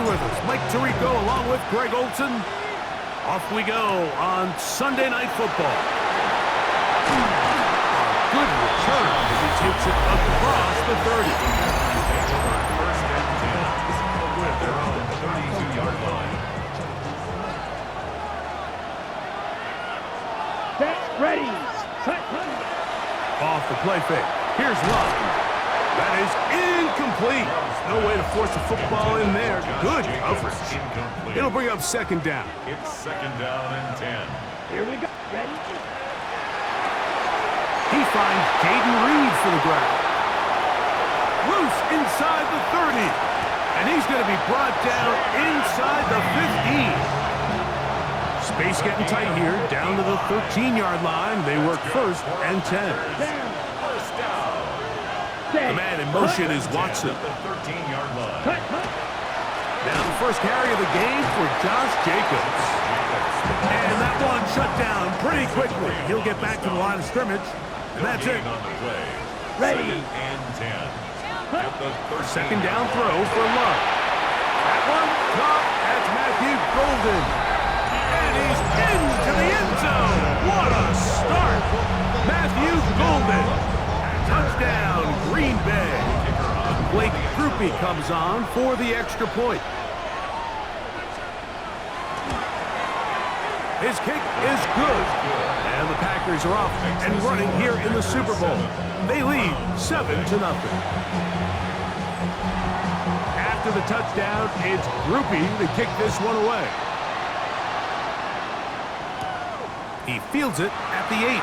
with us. Mike Tirico along with Greg Olson. Off we go on Sunday Night Football. A good return as he takes it across the 30. First and 10 with their own 32-yard line. Set, ready, cut. Off the play fake. Here's Love. That is incomplete. No way to force a football in there. Good coverage. It'll bring up second down. It's second down and 10. Here we go. Ready? He finds Jaden Reed for the grab. Loose inside the 30. And he's going to be brought down inside the 15. Space getting tight here. Down to the 13-yard line. They work first and 10. First down. The man in motion is Watson. The 13-yard line. Now the first carry of the game for Josh Jacobs. And that one shut down pretty quickly. He'll get back to the line of scrimmage. And that's it. On the play. Ready. Second and 10. At the 13. Second down throw for Love. That one caught at Matthew Golden. And he's into the end zone. What a start. Matthew Golden. Touchdown, Green Bay. Blake Grupe comes on for the extra point. His kick is good. And the Packers are off and running here in the Super Bowl. They lead 7-0. After the touchdown, it's Grupe to kick this one away. He fields it at the 8.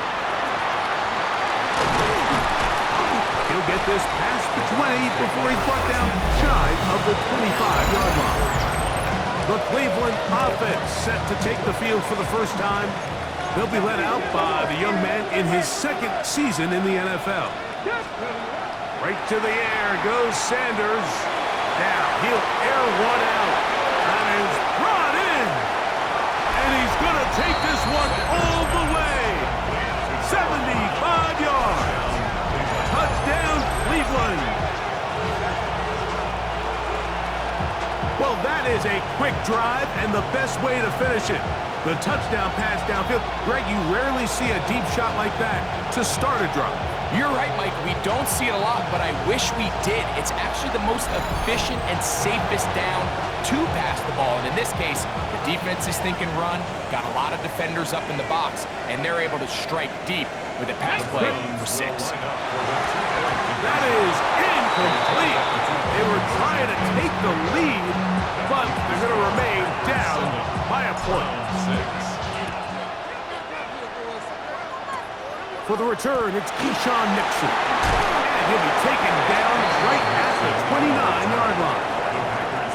He'll get this past the 20 before he's brought down shy of the 25-yard line. The Cleveland offense set to take the field for the first time. They'll be led out by the young man in his second season in the NFL. Right to the air goes Sanders. Now he'll air one out. That is brought in. And he's going to take this one all the way. 75 yards. Touchdown, Cleveland. Well, that is a quick drive and the best way to finish it. The touchdown pass downfield. Greg, you rarely see a deep shot like that to start a drive. You're right, Mike. We don't see it a lot, but I wish we did. It's actually the most efficient and safest down to pass the ball. And in this case, the defense is thinking run, got a lot of defenders up in the box, and they're able to strike deep with a pass play for 6. That is incomplete. They were trying to take the lead, but they're going to remain down by a point. For the return, it's Keyshawn Nixon. And he'll be taken down right at the 29-yard line.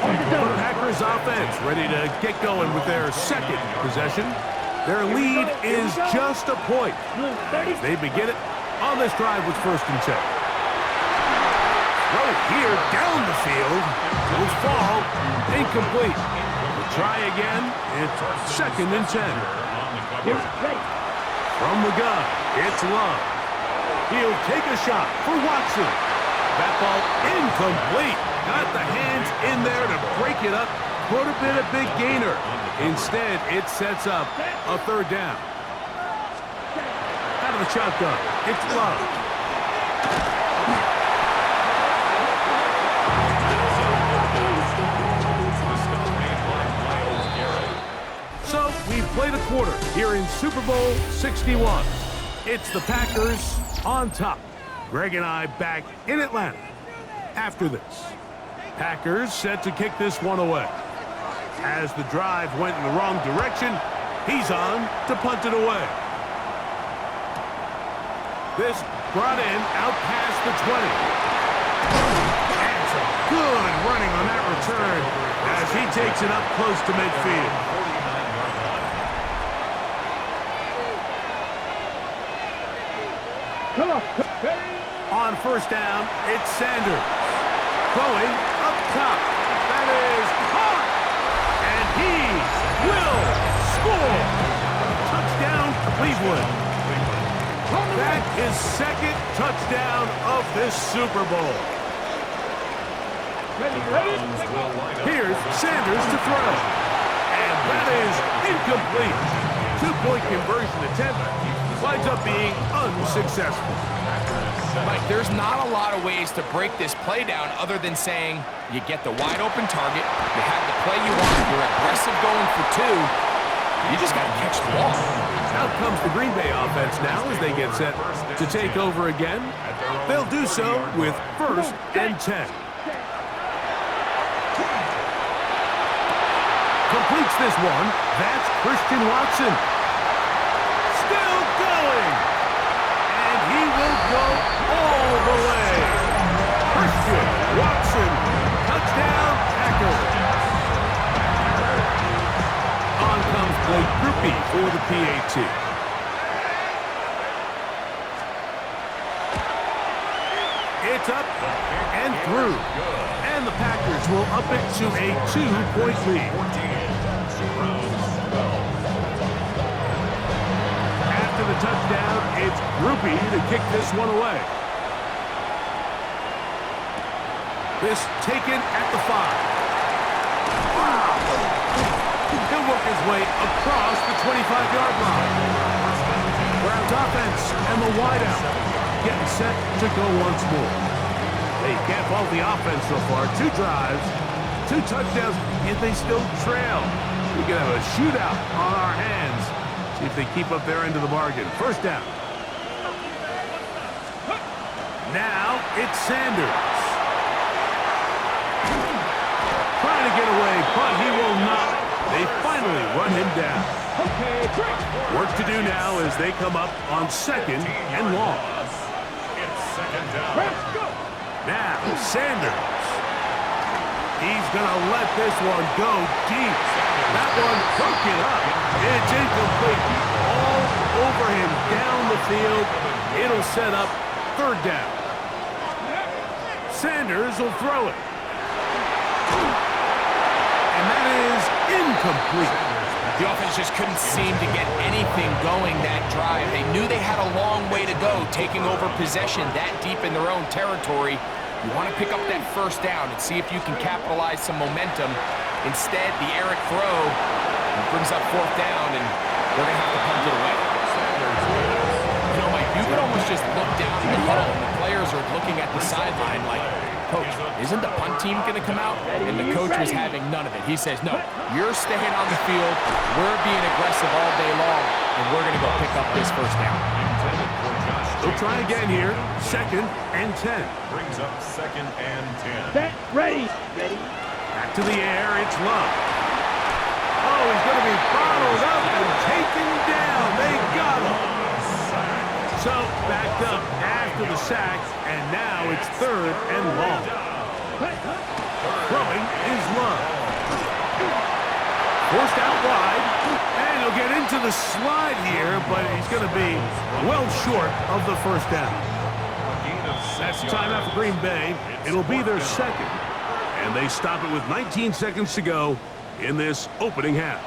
The Packers offense ready to get going with their second possession. Their lead is just a point. They begin it on this drive with first and 10. Throw here down the field. Will fall. Incomplete. We'll try again. It's second and 10. From the gun, it's Love. He'll take a shot for Watson. That ball incomplete. Got the hands in there to break it up. Could have been a big gainer. Instead, it sets up a third down. Out of the shotgun, it's Love. So, we've played a quarter here in Super Bowl 61. It's the Packers on top. Greg and I back in Atlanta after this. Packers set to kick this one away. As the drive went in the wrong direction, he's on to punt it away. This brought in out past the 20. And some good running on that return as he takes it up close to midfield. On first down, it's Sanders. Going up top. That is caught. And he will score. Touchdown, Cleveland. That is second touchdown of this Super Bowl. Here's Sanders to throw. And that is incomplete. Two-point conversion attempt winds up being unsuccessful. Mike, there's not a lot of ways to break this play down other than saying you get the wide open target, you have the play you want, you're aggressive going for two, you just got to catch the ball. Out comes the Green Bay offense now as they get set to take over again. They'll do so with 1st and 10. Completes this one. That's Christian Watson. Still going. And he will go all the way. Christian Watson. Touchdown tackle. On comes Blake Grupe for the PAT. It's up and through. And the Packers will up it to a 2-point lead. After the touchdown, it's Grupe to kick this one away. This taken at the 5. He'll work his way across the 25-yard line. Browns offense and the wideout getting set to go once more. They can't fault the offense so far. 2 drives, 2 touchdowns, and they still trail. We could have a shootout on our hands. See if they keep up their end of the bargain. 1st down. Now it's Sanders. Trying to get away, but he will not. They finally run him down. Work to do now as they come up on 2nd and long. It's 2nd down. Now, Sanders. He's going to let this one go deep. That one broke it up. It's incomplete. All over him down the field. It'll set up 3rd down. Sanders will throw it. And that is incomplete. The offense just couldn't seem to get anything going that drive. They knew they had a long way to go, taking over possession that deep in their own territory. You want to pick up that 1st down and see if you can capitalize some momentum. Instead, the errant throw brings up 4th down, and they're going to have to punt it away. You know, Mike, you could almost just look down in the huddle, and the players are looking at the sideline like, Coach, isn't the punt team going to come out? And the coach was having none of it. He says, no, you're staying on the field. We're being aggressive all day long, and we're going to go pick up this 1st down. They'll try again here. 2nd and 10. Brings up 2nd and 10. Set, ready. Back to the air. It's Love. Oh, he's going to be bottled up and taken down. They got him. So, backed up after the sack, and now it's 3rd and long. Throwing is Love. Forced out wide, and he'll get into the slide here, but he's going to be well short of the 1st down. That's timeout for Green Bay. It'll be their 2nd, and they stop it with 19 seconds to go in this opening half.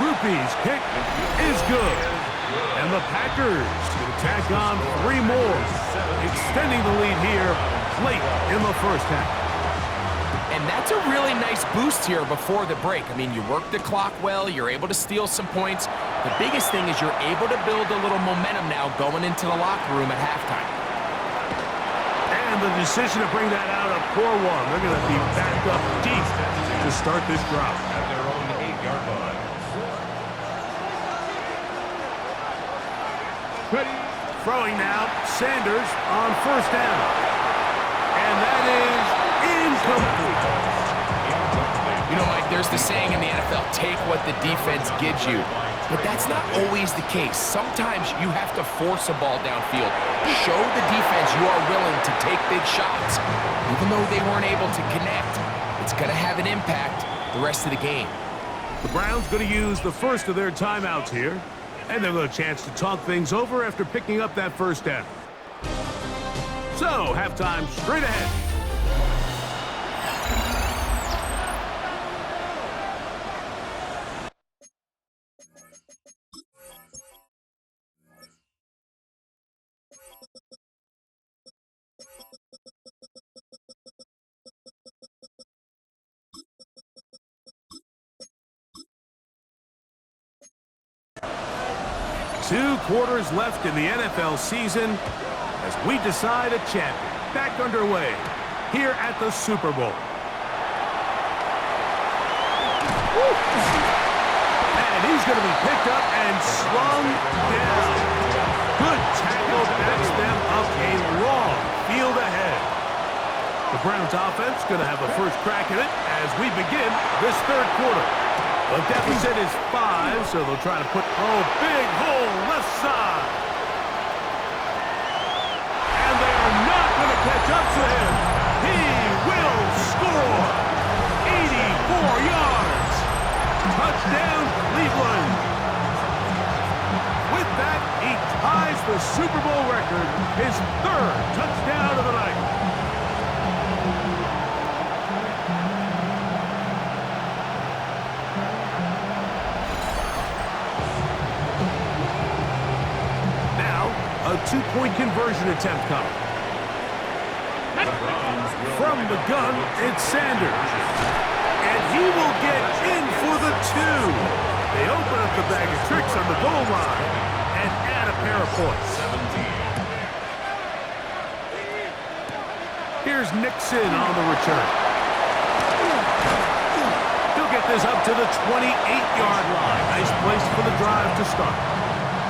Grupe's kick is good. And the Packers will tack on 3 more, extending the lead here late in the 1st half. And that's a really nice boost here before the break. I mean, you work the clock well, you're able to steal some points. The biggest thing is you're able to build a little momentum now going into the locker room at halftime. And the decision to bring that out of 4-1. They're going to be backed up deep to start this drive. At their own 8-yard line. Ready. Throwing now, Sanders on 1st down. And that is incomplete. You know, Mike, there's the saying in the NFL, take what the defense gives you. But that's not always the case. Sometimes you have to force a ball downfield. Show the defense you are willing to take big shots. Even though they weren't able to connect, it's going to have an impact the rest of the game. The Browns going to use the first of their timeouts here. And they'll have a chance to talk things over after picking up that 1st down. So, halftime straight ahead. 2 quarters left in the NFL season as we decide a champion. Back underway here at the Super Bowl. And he's going to be picked up and slung down. Good tackle backs them up a long field ahead. The Browns offense going to have the first crack at it as we begin this 3rd quarter. The deficit is 5, so they'll try to put, big hole left side. And they are not going to catch up to him. He will score. 84 yards. Touchdown, Cleveland. With that, he ties the Super Bowl record, his 3rd touchdown of the night. A 2-point conversion attempt coming. From the gun, it's Sanders. And he will get in for the 2. They open up the bag of tricks on the goal line and add a pair of points. Here's Nixon on the return. He'll get this up to the 28-yard line. Nice place for the drive to start.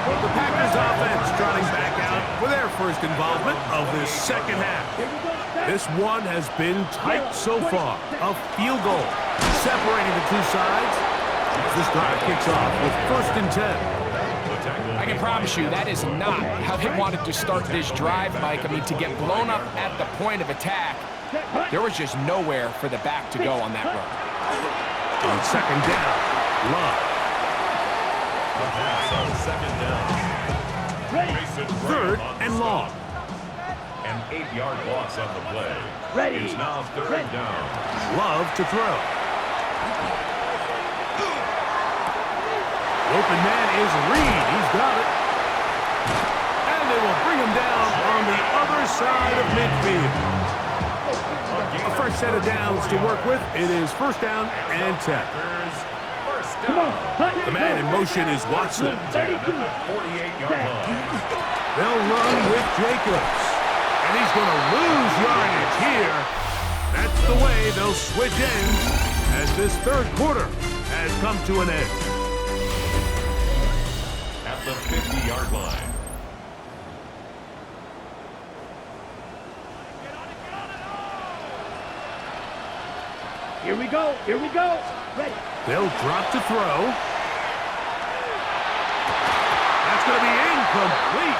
The Packers offense trotting back out for their first involvement of this 2nd half. This one has been tight so far. A field goal separating the 2 sides. This drive kicks off with 1st and 10. I can promise you that is not how they wanted to start this drive, Mike. I mean, to get blown up at the point of attack, there was just nowhere for the back to go on that run. On 2nd down, Love. On 2nd down. 3rd and long. An 8-yard loss on the play. Ready. It's now 3rd down. Love to throw. Open man is Reed. He's got it. And they will bring him down on the other side of midfield. A fresh set of downs to work with. It is 1st down and 10. Come on. The man in motion is Watson. 48-yard line. They'll run with Jacobs. And he's going to lose yardage here. That's the way they'll switch ends as this 3rd quarter has come to an end. At the 50-yard line. Here we go. Here we go. Ready. They'll drop to throw. That's going to be incomplete.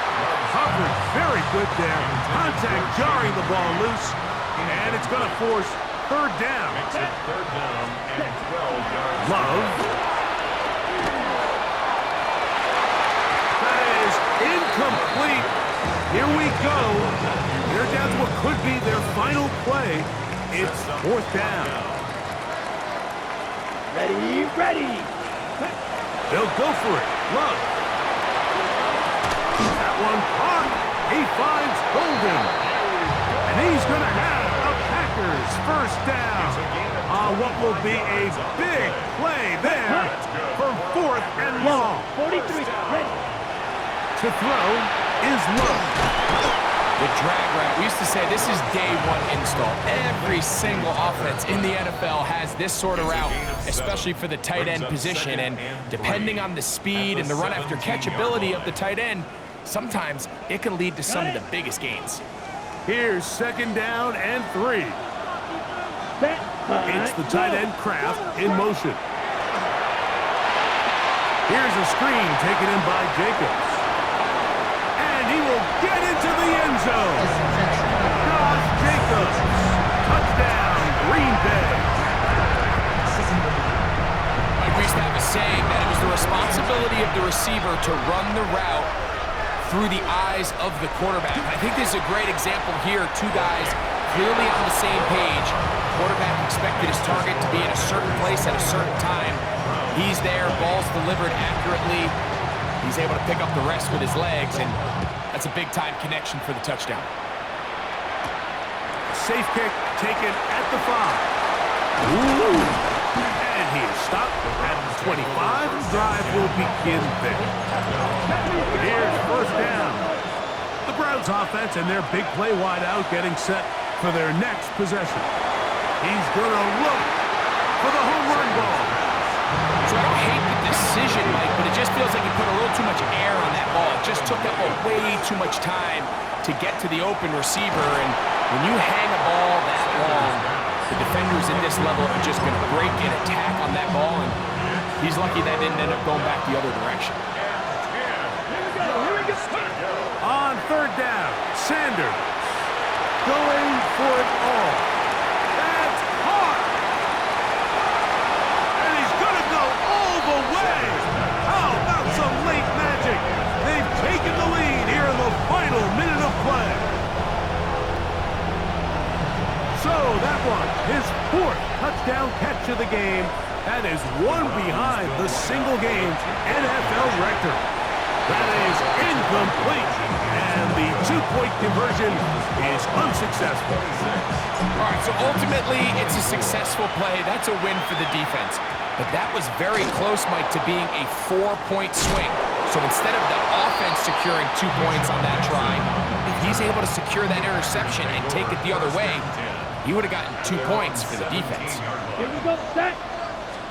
Coverage very good there. Contact jarring the ball loose. And it's going to force 3rd down. Makes it 3rd down and 12 yards. Love. That is incomplete. Here we go. They're down to what could be their final play. It's 4th down. Ready, ready. They'll go for it. Love. That one caught. He finds Golden. And he's going to have a Packers 1st down on what will be a big play there for 4th and long. 43. Ready. To throw is Love. The drag route. We used to say this is day 1 install. Every single offense in the NFL has this sort of route, especially for the tight end position. And depending on the speed and the run after catch ability of the tight end, sometimes it can lead to some of the biggest gains. Here's 2nd down and 3. It's the tight end Kraft in motion. Here's a screen taken in by Jacobs. And he will get into the end zone. Josh Jacobs. Touchdown, Green Bay. Mike, we used to have a saying that it was the responsibility of the receiver to run the route through the eyes of the quarterback. I think this is a great example here. 2 guys clearly on the same page. Quarterback expected his target to be in a certain place at a certain time. He's there, ball's delivered accurately. He's able to pick up the rest with his legs, and that's a big-time connection for the touchdown. Safe kick taken at the 5. Ooh. And he is stopped at the 25. The drive will begin there. Here's first down. The Browns offense and their big play wide out getting set for their next possession. He's going to look for the home run ball. So I don't hate the decision, Mike, but it just feels like he put a little too much air on that ball. It just took up way too much time to get to the open receiver. And when you hang a ball that long, the defenders at this level are just going to break and attack on that ball. And he's lucky that didn't end up going back the other direction. On third down, Sanders going for it all. That's hard. And he's going to go all the way. How about some late magic? They've taken the lead here in the final minute of play. So that was his fourth touchdown catch of the game. That is one behind the single-game NFL record. That is incomplete, and the two-point conversion is unsuccessful. All right, so ultimately, it's a successful play. That's a win for the defense. But that was very close, Mike, to being a 4-point swing. So instead of the offense securing 2 points on that try, if he's able to secure that interception and take it the other way, he would have gotten 2 points for the defense. Here we go, set.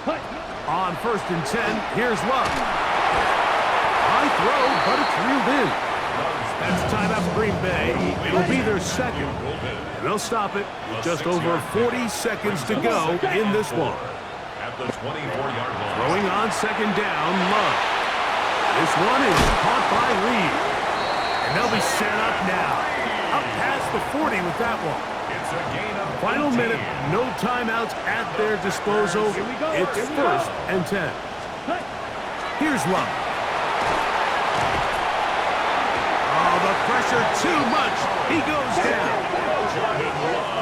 Cut. On first and 10, here's Love. High throw, but it's reeled in. That's timeout for Green Bay. It'll be their second. And they'll stop it with just over 40 seconds to go in this one. At the 24-yard line. Throwing on second down, Love. This one is caught by Reed. And they'll be set up now. Up past the 40 with that one. It's a gain of 15. Final minute, no timeouts at their disposal. It's first and 10. Here's Love. Oh, the pressure too much. He goes down.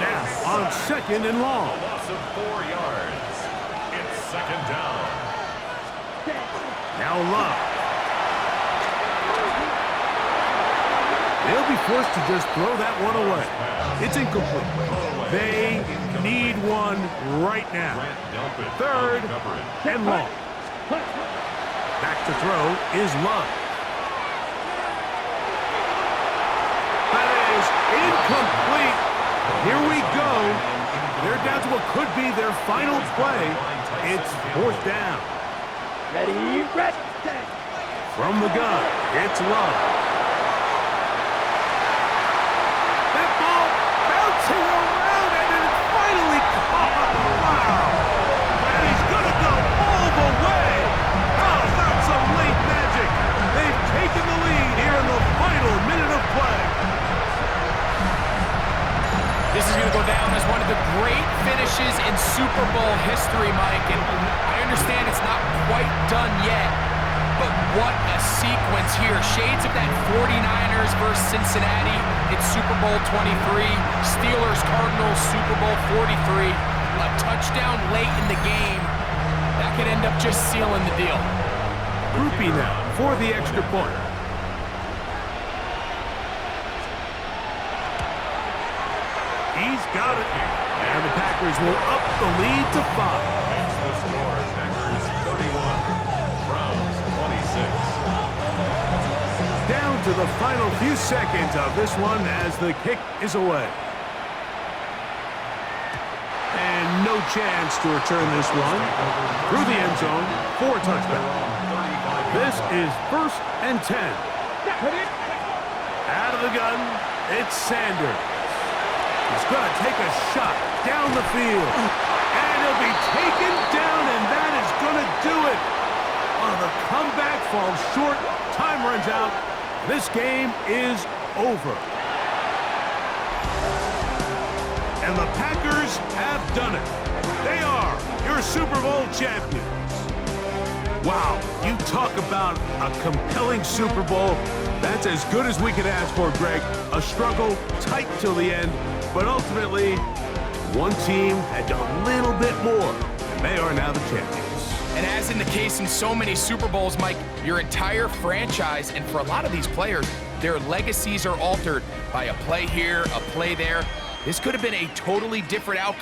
Now on second and long. A loss of 4 yards. It's second down. Now Love. They'll be forced to just throw that one away. It's incomplete. They need one right now. Third and long. Back to throw is Love. That is incomplete. Here we go. They're down to what could be their final play. It's fourth down. Ready, ready. From the gun, it's Love. That ball bouncing around and it's finally caught. Wow. And he's going to go all the way. How about some late magic? They've taken the lead here in the final minute of play. This is going to go down as one of the great finishes in Super Bowl history, Mike. And I understand it's not quite done yet, but what a sequence here. Shades of that 49ers versus Cincinnati in Super Bowl 23, Steelers Cardinals Super Bowl 43. A touchdown late in the game. That could end up just sealing the deal. Groupie now for the extra point. He's got it. And the Packers will up the lead to 5. Makes the score. Packers 31. Browns 26. Down to the final few seconds of this one as the kick is away. And no chance to return this one. Through the end zone for a touchdown. This is first and 10. Out of the gun, it's Sanders. He's going to take a shot down the field. And he'll be taken down, and that is going to do it. Oh, the comeback falls short. Time runs out. This game is over. And the Packers have done it. They are your Super Bowl champions. Wow, you talk about a compelling Super Bowl. That's as good as we could ask for, Greg. A struggle, tight till the end, but ultimately, one team had done a little bit more, and they are now the champions. And as in the case in so many Super Bowls, Mike, your entire franchise, and for a lot of these players, their legacies are altered by a play here, a play there. This could have been a totally different outcome.